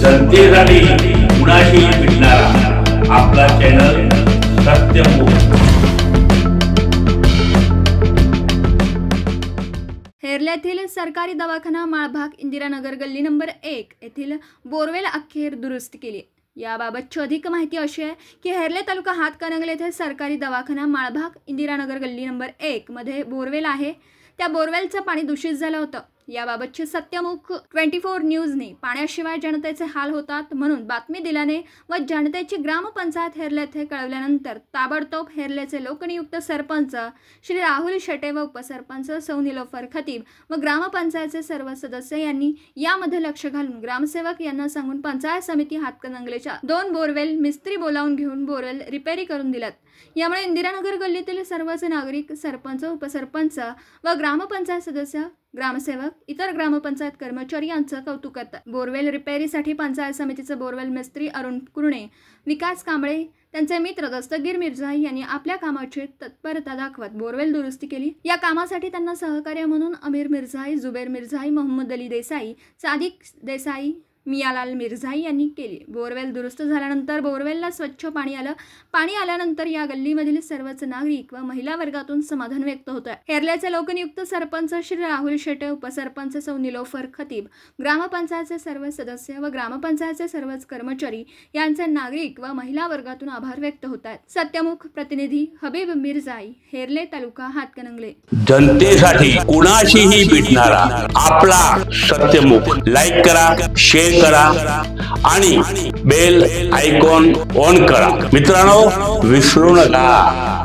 जनतेसाठी कुणाशी भेटणारा आपला चॅनल सत्यमुख। हेरल्यातील सरकारी दवाखाना माळभाग इंदिरानगर गल्ली नंबर 1 येथील बोरवेल अखेर दुरुस्ती केली। याबाबतची अधिक माहिती अशी आहे की हेरले तालुका हातकणंगले येथे सरकारी दवाखाना माळभाग इंदिरानगर गल्ली नंबर 1 मध्ये बोरवेल आहे। त्या बोरवेलचं पाणी दूषित झालं होतं। याबाबतची सत्यमुख 24 न्यूजने पाण्याशिवाय जनतेचे हाल होतात म्हणून बातमी दिल्याने व जनतेची ग्रामपंचायत हेरले येथे कळवल्यानंतर ताबडतोब हेरलेचे लोकनियुक्त सरपंच श्री राहुल शेटे व उपसरपंच सौ निलोफर खतीब व ग्रामपंचायतचे सर्व सदस्य यांनी यामध्ये लक्ष घालून ग्रामसेवक यांना सांगून पंचायत समिती हातकणंगलेच्या 2 बोरवेल मिस्त्री बोलावून घेऊन बोरवेल रिपेरी करून दिल्यात। यामुळे इंदिरानगर गल्लीतील सर्वच नागरिक, सरपंच, उपसरपंच व ग्रामपंचायत सदस्य, ग्रामसेवक, इतर ग्रामपंचायत कर्मचारी यांचं कौतुक करतात। बोरवेल रिपेरीसाठी पंचायत समितीचे बोरवेल मिस्त्री अरुण कुरणे, विकास कांबळे, त्यांचे मित्र दस्तगीर मिर्झाई यांनी आपल्या कामाची तत्परता दाखवत बोरवेल दुरुस्ती केली। या कामासाठी त्यांना सहकार्य म्हणून अमीर मिर्झाई, जुबेर मिर्झाई, मोहम्मद अली देसाई, सादिक देसाई, मियालाल मिर्झाई यांनी केली। बोरवेल दुरुस्त झाल्यानंतर बोरवेलला स्वच्छ पाणी आलं। पाणी आल्यानंतर या गल्लीमधील सर्वच नागरिक व महिला वर्गातून समाधान व्यक्त होत आहे। हेरल्याचे लोकनियुक्त सरपंच श्री राहुल शेटे, उपसरपंच सौ निलोफर खतीब, ग्रामपंचायतचे सर्व सदस्य व ग्रामपंचायतचे सर्वच कर्मचारी यांचे नागरिक व महिला वर्गातून आभार व्यक्त होत आहेत। सत्यमुख प्रतिनिधी हबीब मिर्झाई, हेरले तालुका हातकणंगले। जनतेसाठी कुणाशीही भेटणारा आपला सत्यमुख। लाईक करा, शेअर करा आणि बेल आयकॉन ऑन करा। मित्रांनो, विसरू नका।